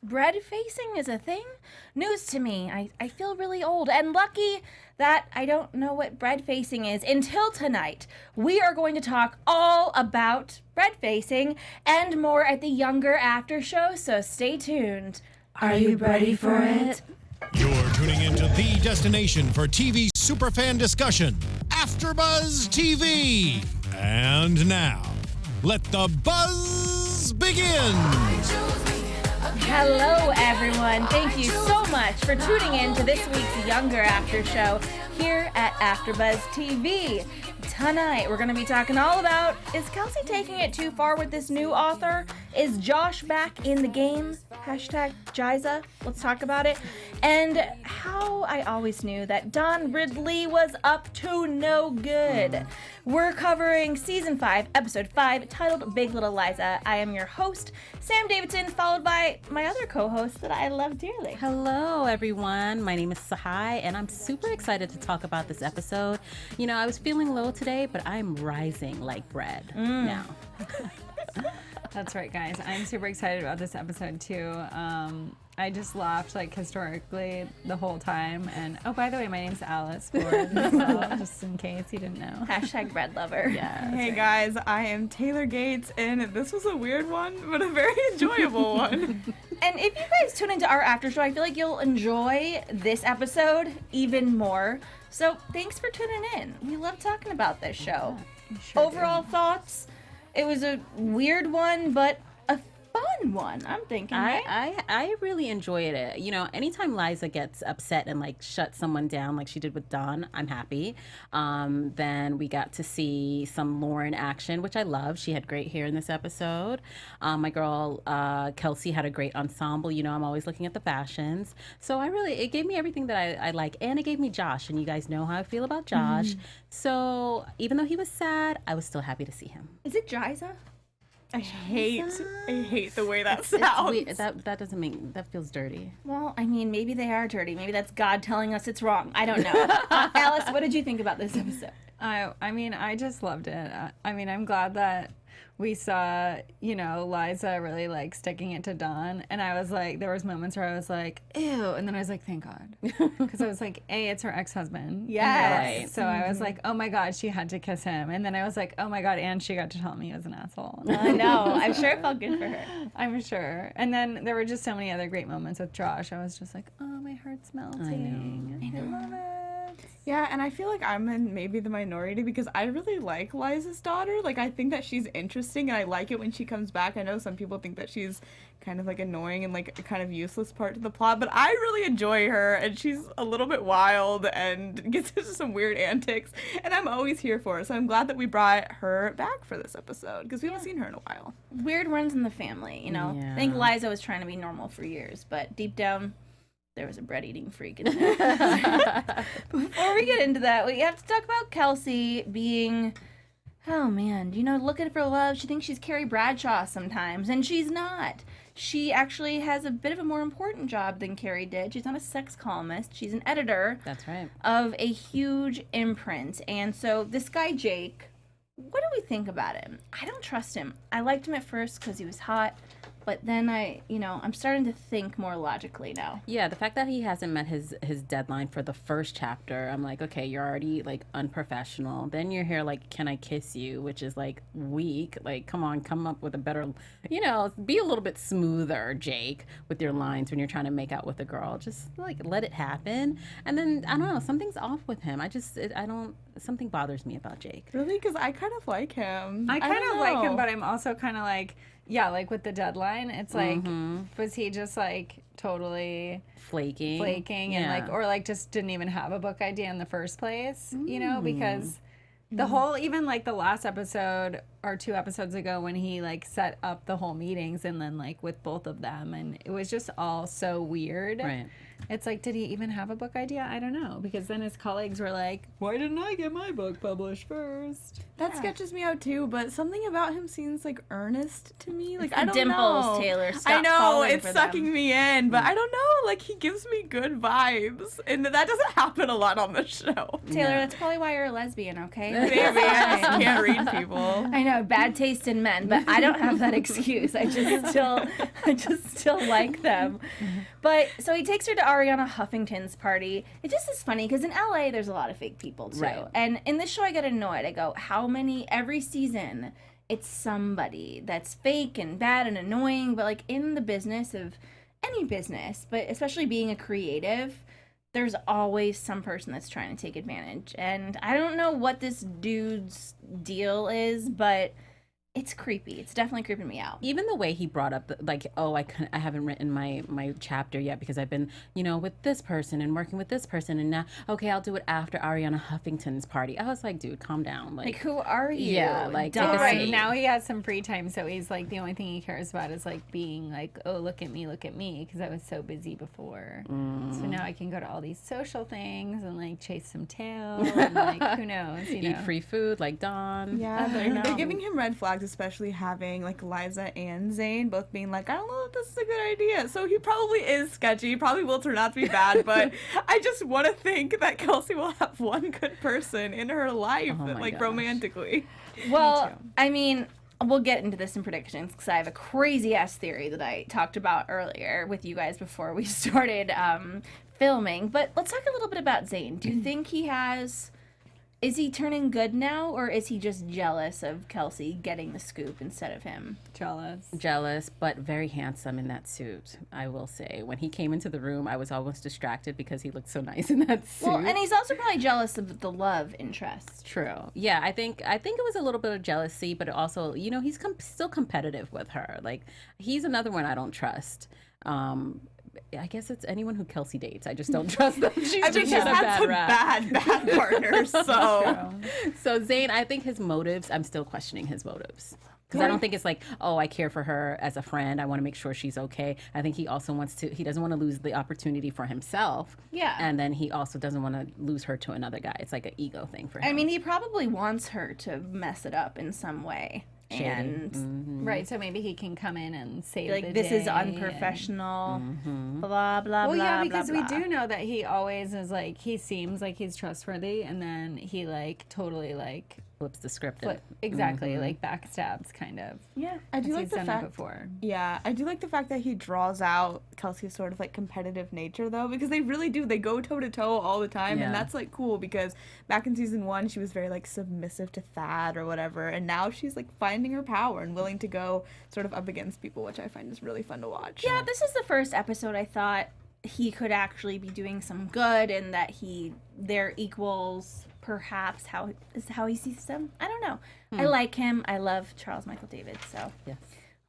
Bread facing is a thing? News to me. I feel really old and lucky that I don't know what bread facing is until tonight. We are going to talk all about bread facing and more at the Younger After Show, so stay tuned. Are you ready for it? You're tuning into the destination for TV superfan discussion, AfterBuzz TV. And now, let the buzz begin. Hello, everyone. Thank you so much for tuning in to this week's Younger After Show here at AfterBuzz TV. Tonight, we're going to be talking all about, is Kelsey taking it too far with this new author? Is Josh back in the game? Hashtag Jiza. Let's talk about it. And how I always knew that Don Ridley was up to no good. We're covering Season 5, Episode 5, titled Big Little Liza. I am your host, Sam Davidson, followed by my other co-host that I love dearly. Hello, everyone. My name is Tsahai, and I'm super excited to talk about this episode. You know, I was feeling low today, but I'm rising like bread now. That's right, guys. I'm super excited about this episode, too. I just laughed, like, historically the whole time. And, oh, by the way, my name's Alice Ford as well, just in case you didn't know. Hashtag bread lover. Yeah. Hey, guys. I am Taylor Gates, and this was a weird one, but a very enjoyable one. And if you guys tune into our after show, I feel like you'll enjoy this episode even more. So thanks for tuning in. We love talking about this show. Sure Overall thoughts? It was a weird one, but a fun one, I'm thinking, right? I really enjoyed it. You know, anytime Liza gets upset and like shuts someone down like she did with Don, I'm happy. Then we got to see some Lauren action, which I love. She had great hair in this episode. My girl Kelsey had a great ensemble. You know, I'm always looking at the fashions. So it gave me everything that I like. And it gave me Josh. And you guys know how I feel about Josh. So even though he was sad, I was still happy to see him. Is it Jiza? I hate the way that It's sounds. weird. That doesn't make, that feels dirty. Well, I mean, maybe they are dirty. Maybe that's God telling us it's wrong. I don't know. Alice, what did you think about this episode? I mean, I just loved it. I mean, I'm glad that we saw, you know, Liza really, like, sticking it to Don. And I was like, there was moments where I was like, ew. And then I was like, thank God. Because I was like, A, it's her ex-husband. Yes. Right. So I was like, oh, my God, she had to kiss him. And then I was like, oh, my God, and she got to tell me he was an asshole. I know. I'm sure it felt good for her. I'm sure. And then there were just so many other great moments with Josh. I was just like, oh, my heart's melting. I love it. Yeah, and I feel like I'm in maybe the minority because I really like Liza's daughter. Like, I think that she's interesting, and I like it when she comes back. I know some people think that she's kind of, like, annoying and, like, a kind of useless part to the plot, but I really enjoy her, and she's a little bit wild and gets into some weird antics, and I'm always here for her. So I'm glad that we brought her back for this episode because we haven't seen her in a while. Weird runs in the family, you know? Yeah. I think Liza was trying to be normal for years, but deep down, there was a bread-eating freak in there. Before we get into that, we have to talk about Kelsey being, oh man, you know, looking for love. She thinks she's Carrie Bradshaw sometimes, and she's not. She actually has a bit of a more important job than Carrie did. She's not a sex columnist. She's an editor. That's right. Of a huge imprint. And so this guy, Jake, what do we think about him? I don't trust him. I liked him at first because he was hot. But then I'm starting to think more logically now. Yeah, the fact that he hasn't met his deadline for the first chapter, I'm like, okay, you're already, like, unprofessional. Then you're here, like, can I kiss you? Which is, like, weak. Like, come on, come up with a better, you know, be a little bit smoother, Jake, with your lines when you're trying to make out with a girl. Just, like, let it happen. And then, I don't know, something's off with him. Something bothers me about Jake. Really? Because I kind of like him. I kind don't of like him, know. but I'm also kind of like, yeah, like with the deadline, it's like, was he just like totally Flaking. and like, or like just didn't even have a book idea in the first place, you know, because the whole, even like the last episode or 2 episodes ago when he like set up the whole meetings and then like with both of them, and it was just all so weird. Right. It's like, did he even have a book idea? I don't know, because then his colleagues were like, why didn't I get my book published first? That sketches me out too, but something about him seems like earnest to me. Like, I don't dimples, know. Taylor. Stop I know falling it's for sucking them. me in, but I don't know. Like, he gives me good vibes, and that doesn't happen a lot on the show. Taylor, that's probably why you're a lesbian, okay? Maybe I just can't read people. I know. have bad taste in men, but I don't have that excuse. I just still like them. But so he takes her to Ariana Huffington's party. It just is funny because in LA there's a lot of fake people too. Right. And in this show I get annoyed. I go, how many every season it's somebody that's fake and bad and annoying, but like in the business of any business, but especially being a creative, there's always some person that's trying to take advantage. And I don't know what this dude's deal is, but it's creepy. It's definitely creeping me out. Even the way he brought up, I haven't written my chapter yet because I've been, with this person and working with this person, and now, okay, I'll do it after Ariana Huffington's party. I was like, dude, calm down. Like who are you? Yeah, like, Dumb. take a Right seat. now he has some free time, so he's like the only thing he cares about is like being like, oh, look at me, because I was so busy before. So now I can go to all these social things and like chase some tail and like who knows, Eat free food like Don. Yeah, I know. they're giving him red flags, especially having like Liza and Zane both being like, I don't know if this is a good idea. So he probably is sketchy. He probably will turn out to be bad, but I just want to think that Kelsey will have one good person in her life, Oh my like gosh. romantically. Well, I mean, we'll get into this in predictions because I have a crazy ass theory that I talked about earlier with you guys before we started filming. But let's talk a little bit about Zane. Do you think is he turning good now, or is he just jealous of Kelsey getting the scoop instead of him? Jealous, but very handsome in that suit, I will say. When he came into the room, I was almost distracted because he looked so nice in that suit. Well, and he's also probably jealous of the love interest. True. Yeah, I think it was a little bit of jealousy, but also, he's still competitive with her. Like, he's another one I don't trust. I guess it's anyone who Kelsey dates. I just don't trust them. She's I mean, just she's had a had bad some rap. bad partners, so. So Zane, I think his motives, I'm still questioning his motives. Because I don't think it's like, oh, I care for her as a friend. I want to make sure she's okay. I think he also he doesn't want to lose the opportunity for himself. Yeah. And then he also doesn't want to lose her to another guy. It's like an ego thing for him. I mean, he probably wants her to mess it up in some way. Shady. And Right, so maybe he can come in and save like, the this day is unprofessional, blah, blah, Well, blah, yeah, because blah, we blah. do know that he always is like, he seems like he's trustworthy, and then he like totally like Flips the script. exactly like backstabs kind of. Yeah. I do As like he's the done fact it before. Yeah, I do like the fact that he draws out Kelsey's sort of like competitive nature though, because they really do. They go toe to toe all the time, Yeah. and that's like cool because back in season 1 she was very like submissive to Thad or whatever, and now she's like finding her power and willing to go sort of up against people, which I find is really fun to watch. Yeah, this is the first episode I thought he could actually be doing some good and that they're equals, perhaps how he sees them. I don't know. I like him. I love Charles Michael David, so Yes.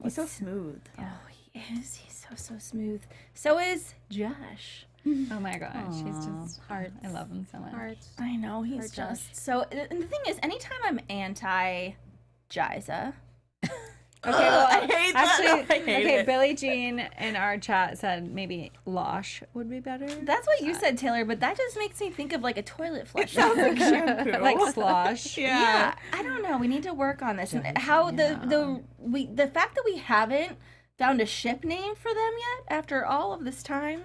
He's so smooth. oh, he is. He's so smooth. So is Josh. Oh my gosh, he's just hearts. I love him so much. I know, he's just so, and the thing is, anytime I'm anti Jiza, Okay, well, I hate that. actually, I hate okay, it. Billie Jean in our chat said maybe Losh would be better. that's what you said, Taylor, but that just makes me think of like a toilet flusher. Sounds like shampoo. Like Slosh. Yeah, I don't know. We need to work on this. And how the fact that we haven't found a ship name for them yet after all of this time.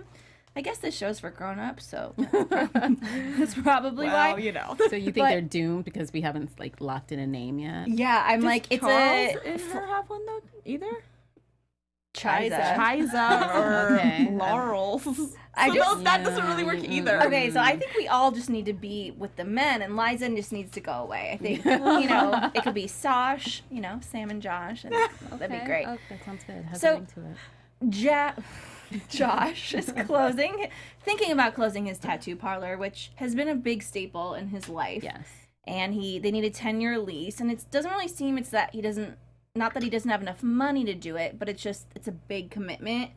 I guess this show's for grown-ups, so that's probably Well, why. you know. So you think But- they're doomed because we haven't like locked in a name yet? Yeah, I'm like, it's Charles a in her have one though either? Chiza. Chiza or Okay. Laurel. I So just- that doesn't really work either. Okay, so I think we all just need to be with the men, and Liza just needs to go away. I think, you know, it could be Sosh, you know, Sam and Josh, and that'd be great. Oh, that sounds good. Has So- a ring to it. Josh is thinking about closing his tattoo parlor, which has been a big staple in his life. Yes. And they need a 10-year lease, and it doesn't really seem it's that he doesn't, not that he doesn't have enough money to do it, but it's a big commitment,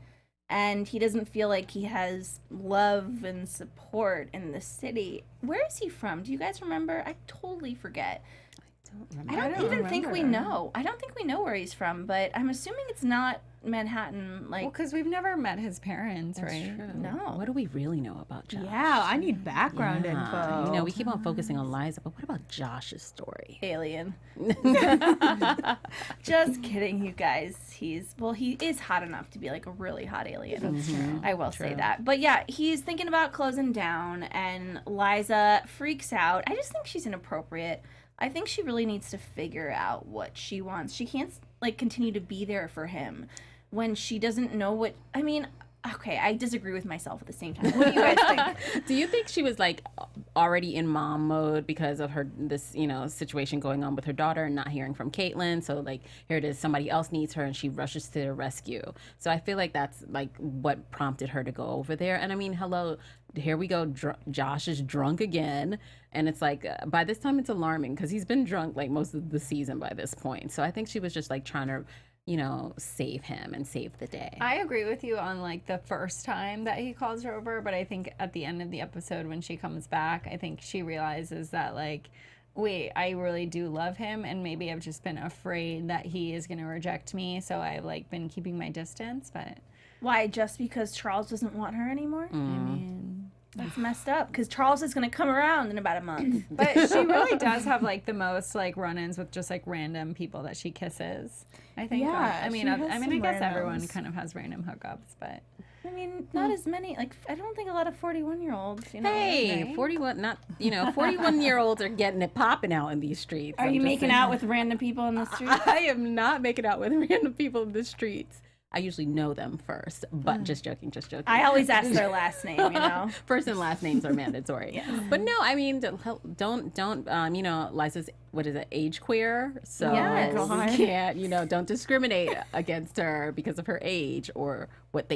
and he doesn't feel like he has love and support in the city. Where is he from? Do you guys remember? I totally forget. I don't even think we know. I don't think we know where he's from, but I'm assuming it's not Manhattan. Like, Well, because we've never met his parents, right? True. No. What do we really know about Josh? Yeah, I need background info. You know, we keep on focusing on Liza, but what about Josh's story? alien. Just kidding, you guys. He is hot enough to be like a really hot alien. I will say that. But yeah, he's thinking about closing down, and Liza freaks out. I just think she's inappropriate. I think she really needs to figure out what she wants. She can't like continue to be there for him when she doesn't know what. I mean, okay, I disagree with myself at the same time. What do you guys think? Do you think she was like already in mom mode because of this situation going on with her daughter and not hearing from Caitlyn? So like here it is, somebody else needs her and she rushes to the rescue. So I feel like that's like what prompted her to go over there. And I mean, hello, here we go. Josh is drunk again. And it's like, by this time it's alarming because he's been drunk like most of the season by this point. So I think she was just like trying to save him and save the day. I agree with you on like the first time that he calls her over, but I think at the end of the episode when she comes back, I think she realizes that like, wait, I really do love him, and maybe I've just been afraid that he is going to reject me, so I've like been keeping my distance. But Why? Just because Charles doesn't want her anymore? I mean, That's messed up because Charles is going to come around in about a month. but she really does have like the most like run-ins with just like random people that she kisses. I think. Yeah, I mean, she I has mean, I some guess everyone randoms. kind of has random hookups, but I mean, not as many. Like, I don't think a lot of 41-year-olds, Hey, right? 41-year-olds are getting it popping out in these streets. Are I'm you just making saying. out with random people in the street? I am not making out with random people in the streets. I usually know them first, but just joking. I always ask their last name, First and last names are mandatory. But no, I mean, don't, Liza's, what is it, age queer? So Yes. we can't, don't discriminate against her because of her age or what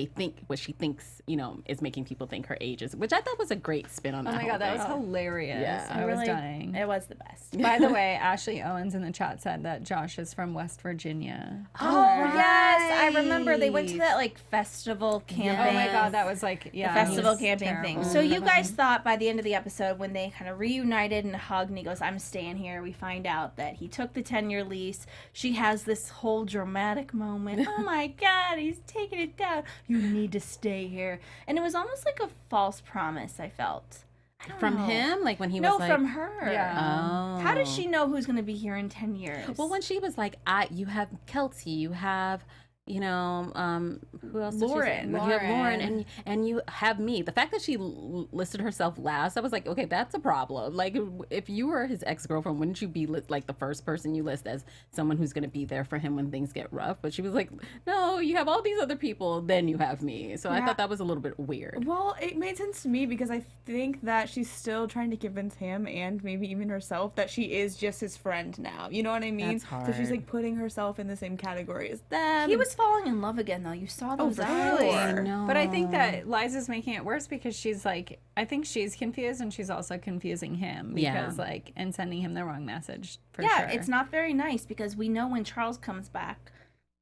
she thinks, is making people think her age is, which I thought was a great spin on that. oh my whole god, that thing. was hilarious. Yeah. I was dying. It was the best. By the way, Ashley Owens in the chat said that Josh is from West Virginia. Oh, yes. I remember they went to that, like, festival camping. Oh my god, that was like, yeah. The it festival was camping terrible. thing. So you guys thought by the end of the episode when they kind of reunited and hugged and he goes, I'm staying here, we find out that he took the 10-year lease. She has this whole dramatic moment. Oh my god, he's taking it down. You need to stay here. And it was almost like a false promise, I felt. I don't From know. him? Like when he was No, like... from her. Yeah. Oh. How does she know who's going to be here in 10 years? Well, when she was like, you have Kelsey, you have, who else? did she say? Lauren. You have Lauren, and you have me. The fact that she listed herself last, I was like, okay, that's a problem. Like, if you were his ex-girlfriend, wouldn't you be like the first person you list as someone who's going to be there for him when things get rough? But she was like, no, you have all these other people, then you have me. So I thought that was a little bit weird. Well, it made sense to me because I think that she's still trying to convince him and maybe even herself that she is just his friend now. You know what I mean? That's So she's hard. like putting herself in the same category as them. he was falling in love again, though. You saw those for eyes. sure. I know. But I think that Liza's making it worse because she's like, I think she's confused and she's also confusing him because and sending him the wrong message for sure. It's not very nice because we know when Charles comes back,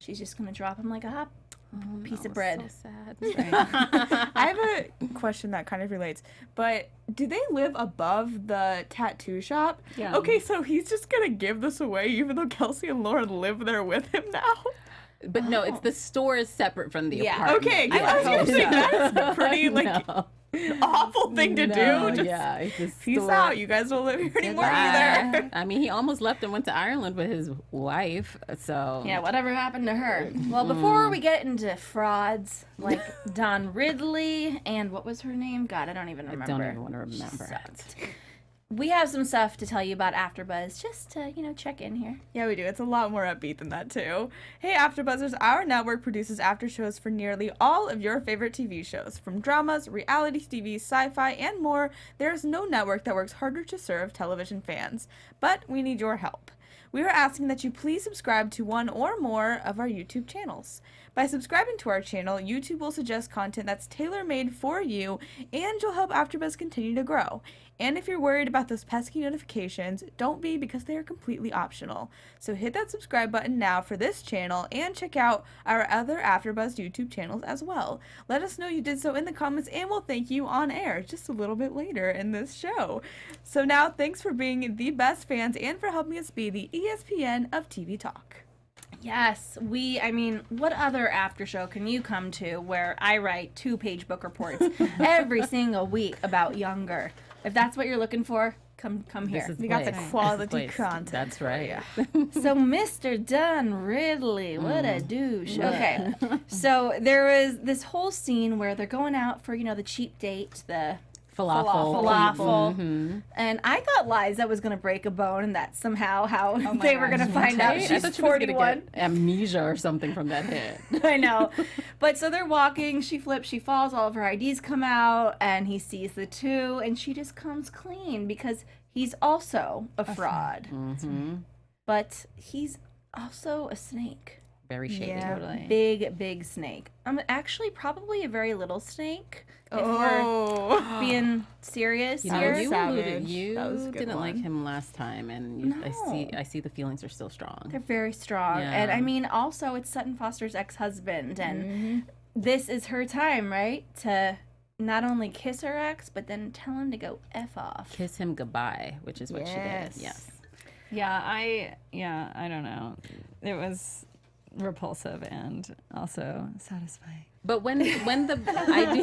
she's just going to drop him like a hot piece of bread. So sad. I have a question that kind of relates, but do they live above the tattoo shop? Yeah. Okay, so he's just gonna give this away even though Kelsey and Lauren live there with him now? But no, it's the store is separate from the Yeah. apartment. Okay, 'cause I was gonna say that's pretty like No. awful thing to No, do. Just yeah, it's the peace store. out. You guys don't live here anymore either. I mean, he almost left and went to Ireland with his wife. So Yeah, whatever happened to her? Well, before we get into frauds like Don Ridley and what was her name? God, I don't even remember. I don't even want to remember Sucked. it. We have some stuff to tell you about AfterBuzz, just to, check in here. Yeah, we do. It's a lot more upbeat than that, too. Hey, AfterBuzzers, our network produces after shows for nearly all of your favorite TV shows. From dramas, reality TV, sci-fi, and more, there's no network that works harder to serve television fans. But we need your help. We are asking that you please subscribe to one or more of our YouTube channels. By subscribing to our channel, YouTube will suggest content that's tailor-made for you, and you'll help AfterBuzz continue to grow. And if you're worried about those pesky notifications, don't be, because they are completely optional. So hit that subscribe button now for this channel, and check out our other AfterBuzz YouTube channels as well. Let us know you did so in the comments, and we'll thank you on air just a little bit later in this show. So now, thanks for being the best fans and for helping us be the ESPN of TV talk. Yes, what other after show can you come to where I write 2-page book reports every single week about Younger? If that's what you're looking for, come here. This is We got the place. quality This is place. content. That's right. So Mr. Don Ridley, what a douche. Okay, so there was this whole scene where they're going out for, the cheap date, the falafel. Mm-hmm. And I thought Liza was going to break a bone, and that's somehow how my they were gosh, going to find out I she's thought she was gonna 41. get amnesia or something from that hit. I know. But so they're walking, she flips, she falls, all of her IDs come out, and he sees the two, and she just comes clean because he's also a fraud. Mm-hmm. But he's also a snake. Very shady. Yeah, Totally. big snake. Actually probably a very little snake. If Oh. we're being serious You know, here. you Savage. alluded, you That was a good didn't like one. him last time, and you, No. I see the feelings are still strong. They're very strong. Yeah. And I mean, also, it's Sutton Foster's ex-husband. And this is her time, right? To not only kiss her ex, but then tell him to go F off. Kiss him goodbye, which is what she Yes. did. Yes. Yeah, I don't know. It was repulsive and also satisfying. But when the ID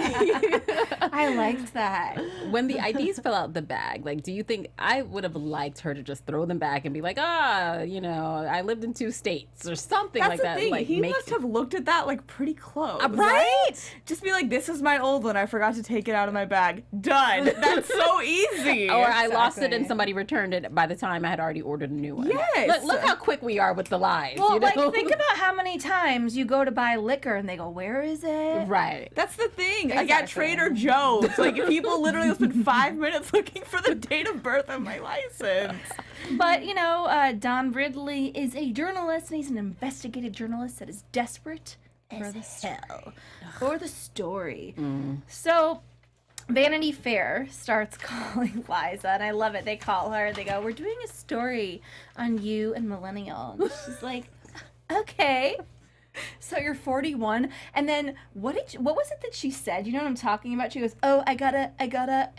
I liked that. when the IDs fell out the bag, like, do you think I would have liked her to just throw them back and be like, I lived in 2 states or something That's like the that? thing. Like, He make must have looked at that like pretty close. right? Just be like, this is my old one. I forgot to take it out of my bag. Done. That's so easy. Or I lost it and Exactly. somebody returned it by the time I had already ordered a new one. Yes. Look how quick we are with the lies. Well, you know? like, think about how many times you go to buy liquor and they go, where is it? Right. That's the thing. I got Exactly. Trader Joe's. Like, people literally will spend 5 minutes looking for the date of birth of my license. But, Don Ridley is a journalist, and he's an investigative journalist that is desperate as hell for the story. So, Vanity Fair starts calling Liza, and I love it. They call her, they go, we're doing a story on you and millennial. And she's like, okay. So you're 41, and then what was it that she said? You know what I'm talking about? She goes, oh, I gotta,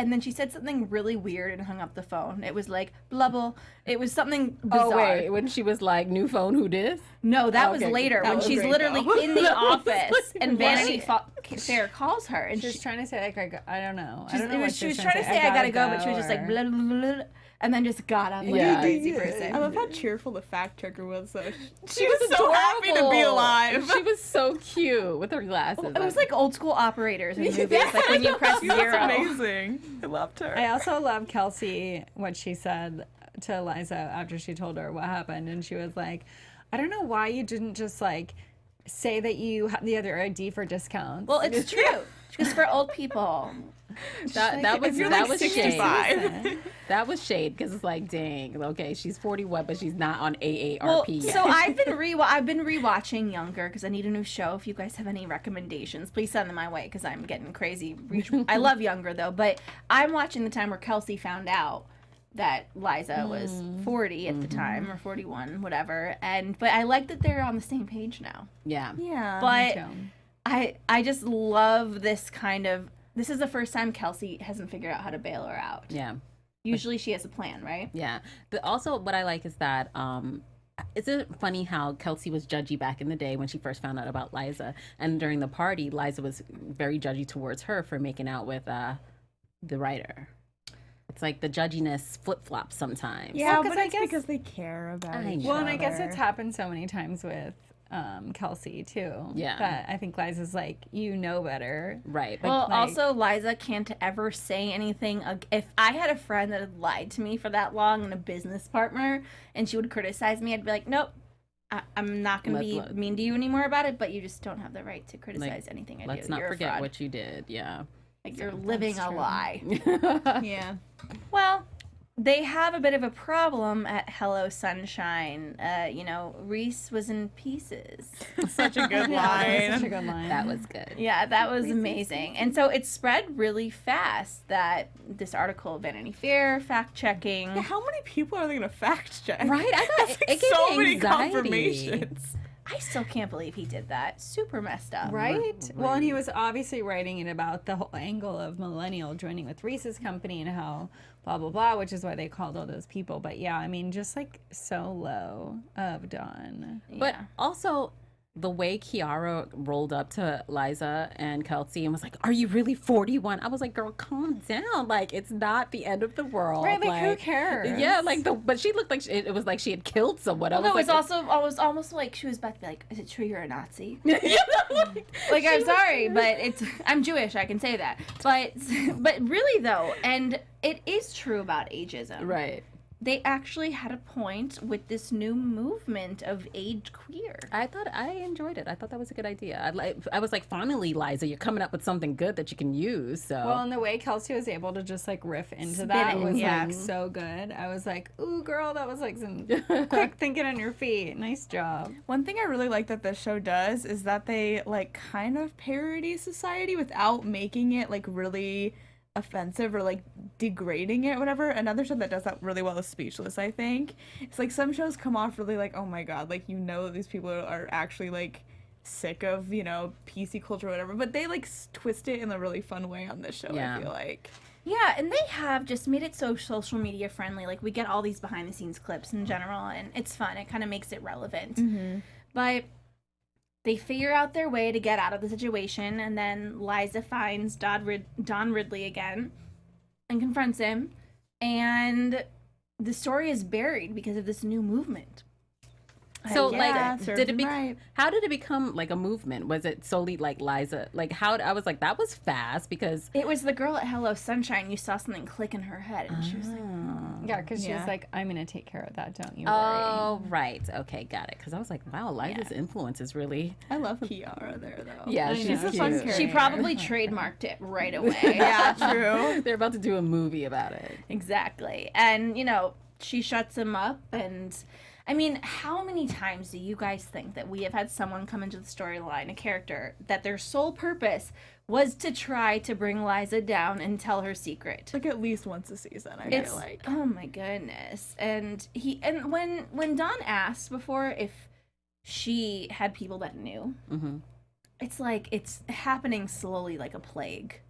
and then she said something really weird and hung up the phone. It was like, blubble. It was something bizarre. Oh, wait. When she was like, new phone, who dis? No, that was Okay, later that when was she's great, literally though. in the office, and Vanity What? Fair calls her, and She's trying to say like I don't know. I she's- don't know what she was trying to say I gotta go, but she was just like, or- blah, blah, blah, blah, and then just got up like Yeah. a crazy person. I love how cheerful the fact checker was, though. She was so happy to be adorable. alive. She was so cute with her glasses. It was like old school operators in movies, like when you press She was zero. amazing. I loved her. I also love Kelsey, what she said to Liza after she told her what happened. And she was like, I don't know why you didn't just like say that you have the other ID for discounts. Well, it's true. Because for old people, that was if you're that like was shade. 65. That was shade because it's like, dang, okay, she's 41, but she's not on AARP well, yet. so I've been rewatching Younger because I need a new show. If you guys have any recommendations, please send them my way because I'm getting crazy. I love Younger though, but I'm watching the time where Kelsey found out that Liza was 40 at the time, or 41, whatever. But I like that they're on the same page now. yeah. Yeah. But too. I just love this kind of. This is the first time Kelsey hasn't figured out how to bail her out. Yeah. Usually she has a plan, right? Yeah. Also, what I like is that isn't it funny how Kelsey was judgy back in the day when she first found out about Liza, and during the party, Liza was very judgy towards her for making out with the writer. It's like the judginess flip flops sometimes. yeah, Well, 'cause but I it's guess- because they care about I each know. Well, and I guess other. it's happened so many times with Kelsey too. Yeah. That I think Liza's like, you know better. Right. But Well, like- also, Liza can't ever say anything. If I had a friend that had lied to me for that long and a business partner, and she would criticize me, I'd be like, nope, I'm not going to be Let- mean to you anymore about it, but you just don't have the right to criticize anything I do. let's not You're a forget fraud. what you did. Yeah. Like, you're living a lie. Yeah. Well, they have a bit of a problem at Hello Sunshine. Reese was in pieces. Such a good That's such a line. good line. That was good. Yeah, that was amazing. And so it spread really fast that this article, Vanity Fair, fact checking. How many people are they going to fact check? Right? I thought That's it like gave so me many anxiety. confirmations. I still can't believe he did that. Super messed up. Right? Well, and he was obviously writing it about the whole angle of millennial joining with Reese's company and how blah, blah, blah, which is why they called all those people. But yeah, I mean, just like so low of Don. But Yeah. also, the way Kiara rolled up to Liza and Kelsey and was like, "Are you really 41?" I was like, "Girl, calm down. Like, it's not the end of the world. Right, like, who cares?" Yeah, like but she looked like it was like she had killed someone. No, it was almost like she was about to be like, "Is it true you're a Nazi?" Like, I'm sorry, but I'm Jewish. I can say that. But really though, and it is true about ageism. Right. They actually had a point with this new movement of aged queer. I enjoyed it. I thought that was a good idea. I was like, finally, Liza, you're coming up with something good that you can use. So Well, and the way Kelsey was able to just like riff into Spit that it, was yeah. like so good. I was like, "Ooh, girl, that was like some quick thinking on your feet. Nice job." One thing I really like that this show does is that they like kind of parody society without making it like really offensive or like degrading it or whatever. Another show that does that really well is Speechless, I think. It's like some shows come off really like, oh my god, like, you know that these people are actually like sick of, you know, PC culture or whatever, but they like twist it in a really fun way on this show. Yeah. I feel like. Yeah, and they have just made it so social media friendly. Like, we get all these behind the scenes clips in general, and it's fun. It kind of makes it relevant. Mm-hmm. But they figure out their way to get out of the situation, and then Liza finds Don Ridley again and confronts him, and the story is buried because of this new movement. So Yeah, like, serves did it him be? right. How did it become like a movement? Was it solely like Liza? Like, how? I was like, that was fast because. It was the girl at Hello Sunshine. You saw something click in her head, and she was like, Yeah, because she Yeah. was like, "I'm gonna take care of that. Don't you worry." Oh, right. Okay, got it. Because I was like, wow, Liza's influence is really. I love Kiara there though. Yeah, I she's know. a fun cute. character. she probably trademarked it right away. Yeah, true. They're about to do a movie about it. Exactly. And, you know, she shuts him up. And, I mean, how many times do you guys think that we have had someone come into the storyline, a character, that their sole purpose was to try to bring Liza down and tell her secret? Like at least once a season, I It's, feel like. oh my goodness. And when Don asked before if she had people that knew, it's like it's happening slowly like a plague.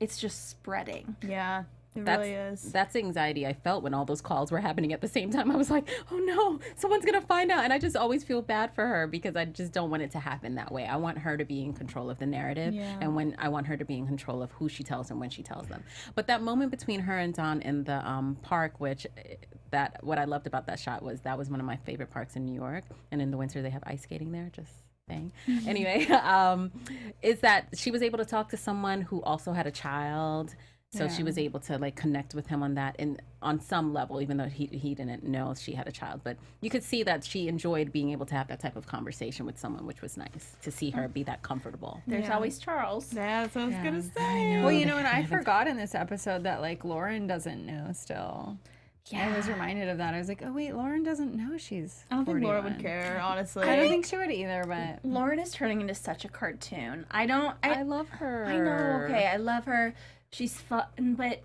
It's just spreading. Yeah, it That's, really is. that's the anxiety I felt when all those calls were happening at the same time. I was like, oh no, someone's going to find out. And I just always feel bad for her because I just don't want it to happen that way. I want her to be in control of the narrative. Yeah. And when I want her to be in control of who she tells and when she tells them. But that moment between her and Don in the park, what I loved about that shot was that was one of my favorite parks in New York. And in the winter, they have ice skating there. Just thing. Anyway, is that she was able to talk to someone who also had a child. So she was able to like connect with him on that and on some level, even though he didn't know she had a child. But you could see that she enjoyed being able to have that type of conversation with someone, which was nice to see her be that comfortable. There's always Charles. Yeah, that's what I was gonna say. Well, you know, and I forgot in this episode that like Lauren doesn't know still. Yeah. I was reminded of that. I was like, oh wait, Lauren doesn't know she's. I don't think Laura 41. would care, honestly. I don't think she would either, but Lauren is turning into such a cartoon. I love her. I know, okay, I love her. She's fun, but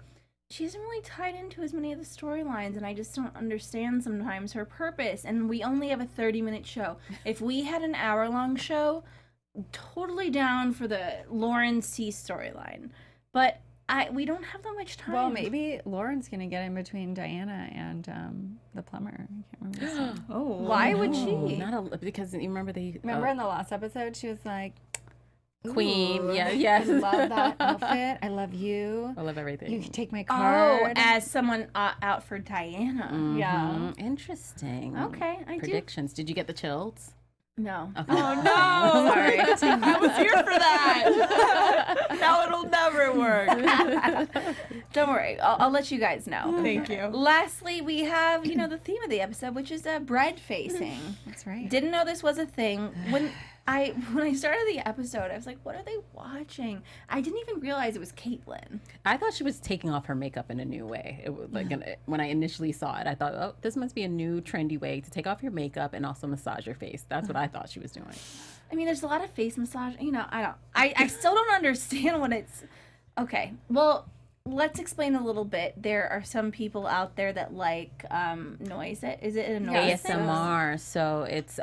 she isn't really tied into as many of the storylines, and I just don't understand sometimes her purpose. And we only have a 30-minute show. If we had an hour-long show, totally down for the Lauren C storyline. But we don't have that much time. well, maybe Lauren's gonna get in between Diana and the plumber. I can't remember. His name. Oh, Why would Oh, she? because you remember the Remember in the last episode, she was like, Queen. "Ooh, Yeah. I love that outfit. I love you. I love everything. You can take my Oh, card." as someone out for Diana. Yeah. Mhm. Interesting. Okay, I do. Predictions. Did you get the chills? No. Okay. Oh no! Sorry. I was here for that. Now it'll never work. Don't worry. I'll let you guys know. Thank you. Lastly, we have, the theme of the episode, which is bread facing. That's right. Didn't know this was a thing. When I started the episode, I was like, what are they watching? I didn't even realize it was Caitlin. I thought she was taking off her makeup in a new way. It was like when I initially saw it, I thought, oh, this must be a new trendy way to take off your makeup and also massage your face. That's what I thought she was doing. I mean, there's a lot of face massage. I still don't understand what it's. Okay, well, let's explain a little bit. There are some people out there that like noise. Is it a noise thing? ASMR. So it's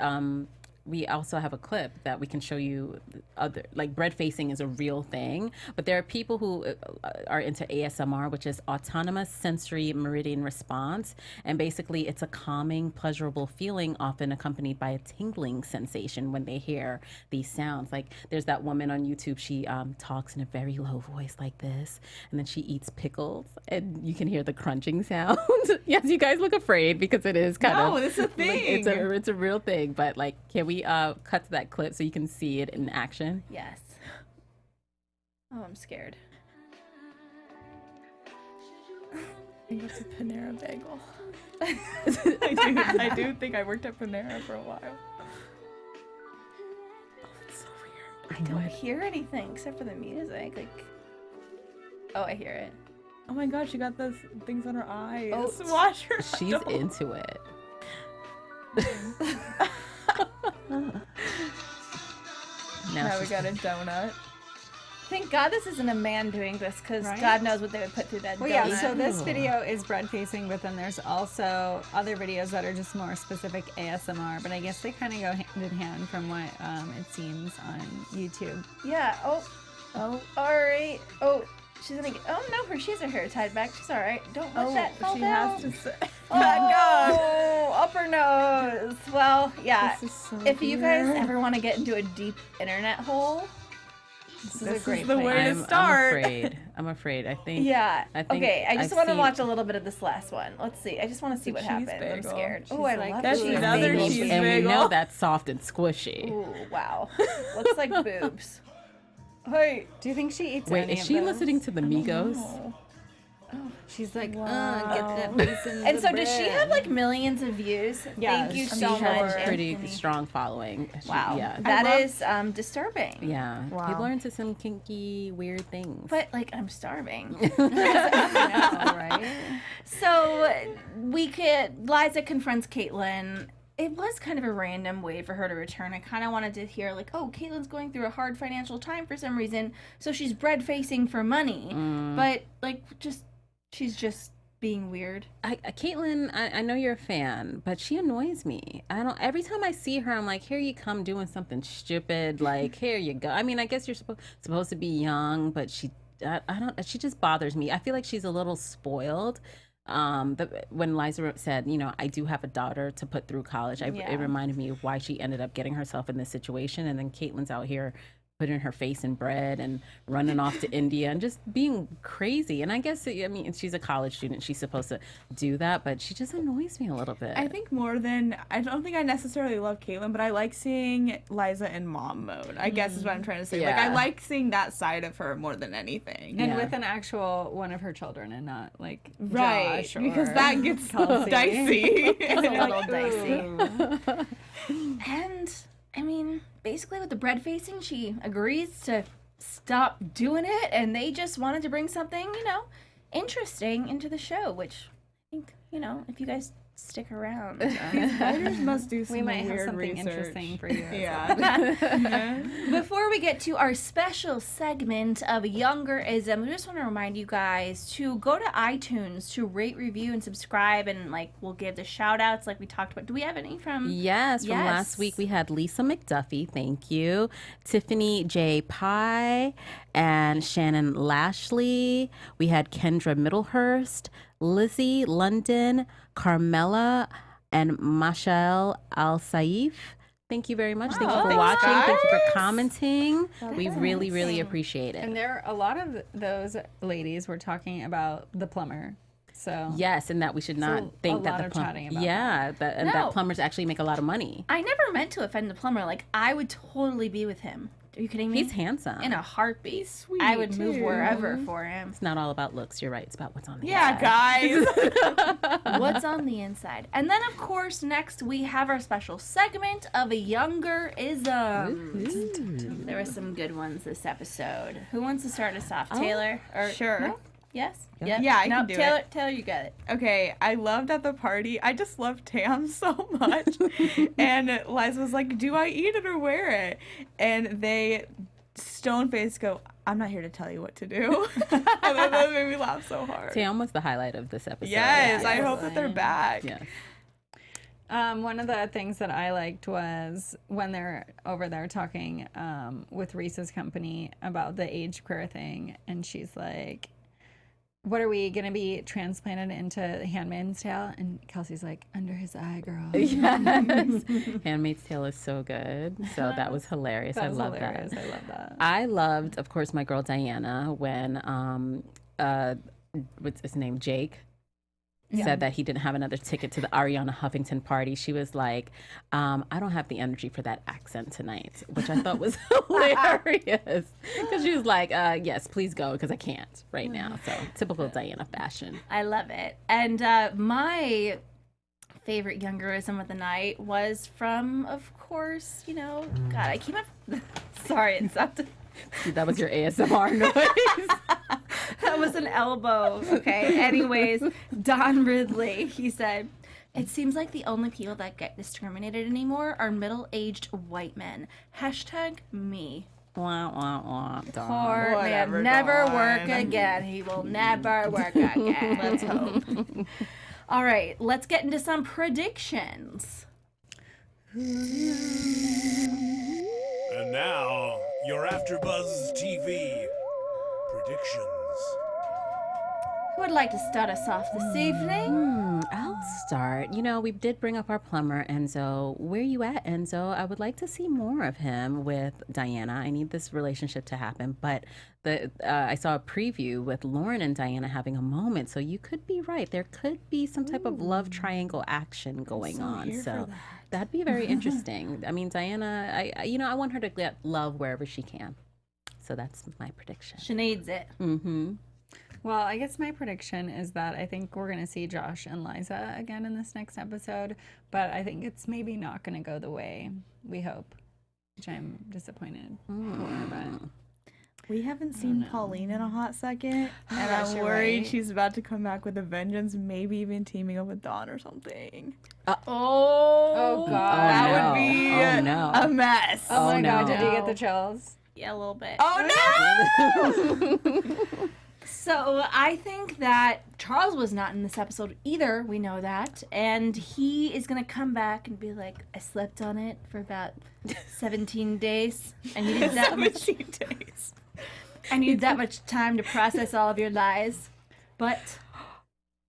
we also have a clip that we can show you. Other like bread facing is a real thing, but there are people who are into ASMR, which is autonomous sensory meridian response, and basically it's a calming, pleasurable feeling, often accompanied by a tingling sensation when they hear these sounds. Like there's that woman on YouTube, she talks in a very low voice like this, and then she eats pickles, and you can hear the crunching sound. Yes, you guys look afraid because it is kind of. No, it's a thing. Like, it's a real thing, but like, can we cut to that clip so you can see it in action? Yes. Oh, I'm scared. I think it's a Panera bagel. I do think I worked at Panera for a while. Oh, it's so weird. I don't hear anything except for the music. Like, oh, I hear it. Oh my god, she got those things on her eyes. Oh, Wash her. She's into it. Now we got a donut. Thank God this isn't a man doing this, because Right? God knows what they would put through that Well, donut. yeah, so this video is bread facing, but then there's also other videos that are just more specific ASMR, but I guess they kind of go hand in hand from what it seems on YouTube. Yeah. Oh, all right. Oh, she's gonna get. Oh no, she has her hair tied back. She's all right. Don't let that fall she down. has to say. Oh, up her nose. Well, yeah. This is so If you guys weird. ever want to get into a deep internet hole, This is This a great is the place. way to start. I'm afraid. I think. yeah. I think Okay, I just I've want to seen- watch a little bit of this last one. Let's see. I just want to see The what cheese happens. I'm bagel. scared. She's Oh, I like, love That's cheese another bagels. cheese And we bagel. know that's soft and squishy. Ooh, wow. Looks like boobs. Hey. Do you think she eats Wait, any is of she those? listening to the Migos? Oh. She's like, Wow. get that face in And the so does she bread. have like millions of views? Yeah, Thank you I'm so She much. has a pretty Anthony. strong following. Wow. Yeah. That love- is disturbing. Yeah. Wow. People are into some kinky, weird things. But like I'm starving. I know, right? So Liza confronts Caitlyn. It was kind of a random way for her to return. I kind of wanted to hear like, oh, Caitlyn's going through a hard financial time for some reason, so she's bread facing for money. But like, she's just being weird. Caitlyn, I know you're a fan, but she annoys me. Every time I see her, I'm like, here you come doing something stupid. Like, here you go. I mean, I guess you're supposed to be young, but she just bothers me. I feel like she's a little spoiled. When Liza said, I do have a daughter to put through college, it reminded me of why she ended up getting herself in this situation. And then Caitlyn's out here putting her face in bread and running off to India and just being crazy. And I guess, she's a college student. She's supposed to do that, but she just annoys me a little bit. I think I don't think I necessarily love Caitlyn, but I like seeing Liza in mom mode, I guess is what I'm trying to say. Like, I Yeah. like seeing that side of her more than anything. And Yeah. with an actual one of her children and not like Right, Josh or because that gets Kelsey. dicey. It's a little Ooh. dicey. And I mean, basically with the bread facing, she agrees to stop doing it, and they just wanted to bring something, interesting into the show, which I think, if you guys stick around. Writers must do some We might have weird something research. interesting for you. as Yeah. Before we get to our special segment of younger-ism, we just want to remind you guys to go to iTunes to rate, review, and subscribe, and we'll give the shout-outs like we talked about. Do we have any from? Yes, from Yes. last week we had Lisa McDuffie, thank you, Tiffany J. Pye, and Shannon Lashley. We had Kendra Middlehurst, Lizzie London, Carmela, and Mashael Al-Saif. Thank you very much. Thank you for thanks, watching. Thank you for guys. commenting. We That's really, really amazing. appreciate it. And there are a lot of those ladies were talking about the plumber. So Yes, and that we should not So, think a that lot the of plumber. chatting about Yeah, that No. that plumbers actually make a lot of money. I never meant to offend the plumber. Like, I would totally be with him. Are you kidding me? He's handsome. In a heartbeat. He's sweet, I would move too. wherever for him. It's not all about looks. You're right. It's about what's on the Yeah, inside. guys. What's on the inside? And then, of course, next we have our special segment of a younger-isms. There were some good ones this episode. Who wants to start us off? Taylor? Or Sure. no? Yes? Yeah. Yeah, I no, can do Taylor, it. Taylor, you got it. Okay, I loved at the party. I just love Tam so much. And Liza was like, do I eat it or wear it? And they stone-faced go, I'm not here to tell you what to do. And that made me laugh so hard. Tam was the highlight of this episode. Yes, I Yeah, hope that they're back. Yes. One of the things that I liked was when they're over there talking with Reese's company about the age queer thing, and she's like, what are we going to be transplanted into Handmaid's Tale? And Kelsey's like, under his eye, girl. Yes. Handmaid's Tale is so good. So that was hilarious. I love that. I love that. I loved, of course, my girl Diana when, what's his name, Jake? Said that he didn't have another ticket to the Ariana Huffington party. She was like, I don't have the energy for that accent tonight, which I thought was hilarious. Because she was like, yes, please go, because I can't right now. So typical Diana fashion. I love it. And my favorite younger-ism of the night was from, of course, God, I came up... Sorry, it sounded... That was your ASMR noise. That was an elbow. Okay. Anyways, Don Ridley, he said, it seems like the only people that get discriminated anymore are middle-aged white men. #me. Wah, wah, wah. Don. Poor man, never work again. He will never work again. Let's hope. All right, let's get into some predictions. And now, your AfterBuzz TV predictions. Who would like to start us off this evening? I'll start. We did bring up our plumber, Enzo. Where you at, Enzo? I would like to see more of him with Diana. I need this relationship to happen. But I saw a preview with Lauren and Diana having a moment. So you could be right. There could be some type of love triangle action going on. So that'd be very interesting. I mean, Diana, I want her to get love wherever she can. So that's my prediction. She needs it. Mm-hmm. Well, I guess my prediction is that I think we're going to see Josh and Liza again in this next episode, but I think it's maybe not going to go the way we hope, which I'm disappointed for. But We haven't seen Pauline in a hot second, and Yes, I'm you're worried right. she's about to come back with a vengeance, maybe even teaming up with Dawn or something. Oh, God. That no. would be Oh, no. a mess. Oh, my no. God, did you get the chills? Yeah, a little bit. Oh, no! So I think that Charles was not in this episode either. We know that. And he is going to come back and be like, I slept on it for about 17 days. I needed that much 17 days. I needed that much time to process all of your lies. But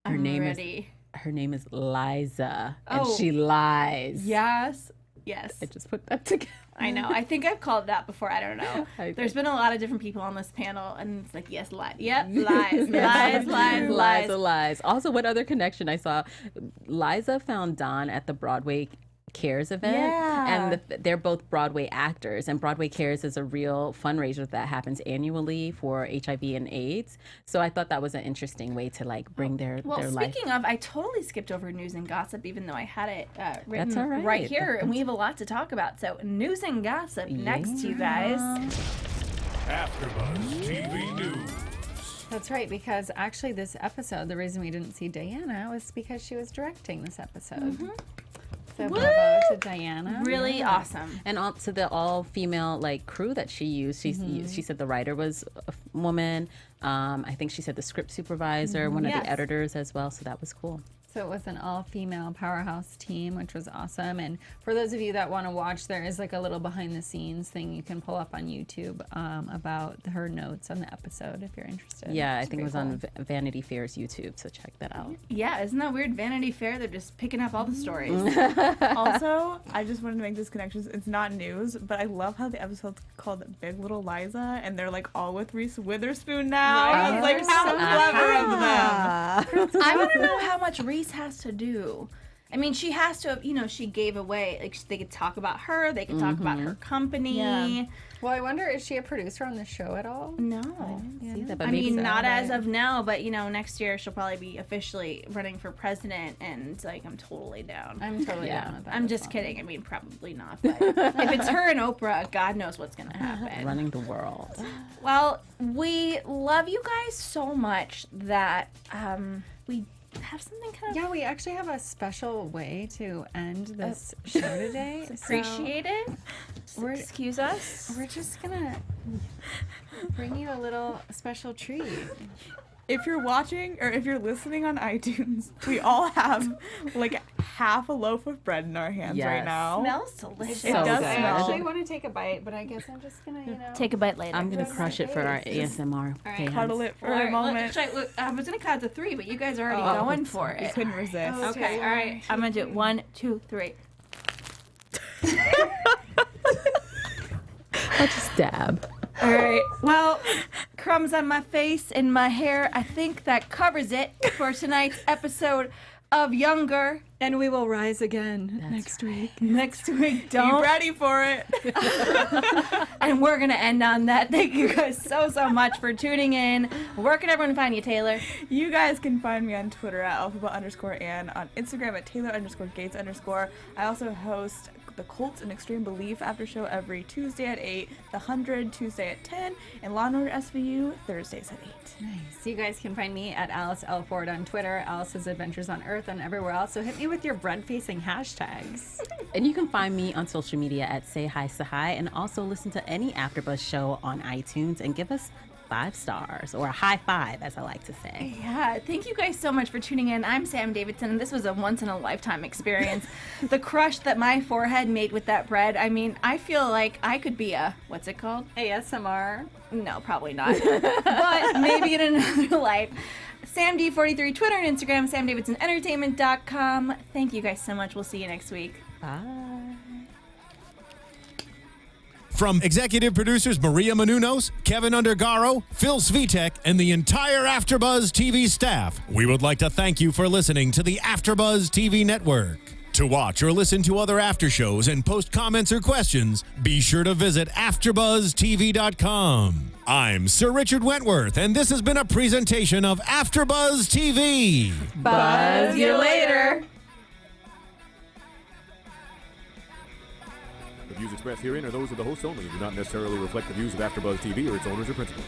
Her I'm name ready. Her name is Liza, and Oh. she lies. Yes. Yes. I just put that together. I know. I think I've called that before. I don't know. I There's been a lot of different people on this panel, and it's like, yes, lies. Yep, lies, lies, lies, lies. Lies. Also, what other connection I saw? Liza found Don at the Broadway Cares event, Yeah. and they're both Broadway actors, and Broadway Cares is a real fundraiser that happens annually for HIV and AIDS. So I thought that was an interesting way to like bring their Well, life. speaking of, I totally skipped over news and gossip, even though I had it written That's all right. here, and we have a lot to talk about. So, news and gossip next to you guys. AfterBuzz TV News. That's right, because actually this episode, the reason we didn't see Diana was because she was directing this episode. So bravo to Diana. Really awesome. And to the all-female like crew that she used, she said the writer was a woman. I think she said the script supervisor, one of Yes. the editors as well. So that was cool. So it was an all-female powerhouse team, which was awesome. And for those of you that want to watch, there is like a little behind-the-scenes thing you can pull up on YouTube about her notes on the episode if you're interested. Yeah, I It's think it was pretty on Vanity Fair's YouTube. So check that out. Yeah, isn't that weird? Vanity Fair, they're just picking up all the stories. Also, I just wanted to make this connection. It's not news, but I love how the episode's called Big Little Liza, and they're like all with Reese Witherspoon now. Right. I was like, They're how so clever of them. I want to know how much Reese has to do. I mean, she has to have, she gave away, like, they could talk about her, they could talk about her company. Yeah. Well, I wonder, is she a producer on the show at all? No. See that, but I maybe mean, not as right. of now, but, next year she'll probably be officially running for president, and, like, I'm totally down. I'm totally Yeah. down with that. I'm as just well. kidding. I mean, probably not. But if it's her and Oprah, God knows what's going to happen. running the world. Well, we love you guys so much that we have something kind of Yeah, we actually have a special way to end this show today. appreciated. Excuse us. So we're just gonna bring you a little special treat. If you're watching or if you're listening on iTunes, we all have like half a loaf of bread in our hands right Yes. now. Smells delicious. It So does good. I smell. actually want to take a bite, but I guess I'm just gonna, Take a bite later. I'm gonna crush it for our ASMR. right. Cuddle it for All a right, moment. I was gonna count to 3, but you guys are already Oh, going for You it. couldn't resist. Okay, all right. I'm gonna do it. 1, 2, 3. Let's stab. All right. Well, crumbs on my face and my hair. I think that covers it for tonight's episode of Younger. And we will rise again next week. Next week, Be don't. ready for it. And we're gonna end on that. Thank you guys so much for tuning in. Where can everyone find you, Taylor? You guys can find me on Twitter at alphabet_and on Instagram at Taylor_Gates_. I also host the Cults and Extreme Belief after show every Tuesday at 8, The 100 Tuesday at 10, and Law & Order SVU Thursdays at 8. Nice. You guys can find me at Alice L. Ford on Twitter, Alice's Adventures on Earth, and everywhere else. So hit me with your bread-facing hashtags. And you can find me on social media at Say Hi Tsahai, and also listen to any AfterBuzz show on iTunes and give us 5 stars, or a high 5, as I like to say. Yeah, thank you guys so much for tuning in. I'm Sam Davidson, and this was a once-in-a-lifetime experience. The crush that my forehead made with that bread, I mean, I feel like I could be a, what's it called? ASMR. No, probably not. But maybe in another life. Sam D43, Twitter and Instagram, SamDavidsonEntertainment.com. Thank you guys so much. We'll see you next week. Bye. From executive producers Maria Menounos, Kevin Undergaro, Phil Svitek, and the entire AfterBuzz TV staff, we would like to thank you for listening to the AfterBuzz TV network. To watch or listen to other after shows and post comments or questions, be sure to visit AfterBuzzTV.com. I'm Sir Richard Wentworth, and this has been a presentation of AfterBuzz TV. Buzz you later. The views expressed herein are those of the hosts only and do not necessarily reflect the views of AfterBuzz TV or its owners or principals.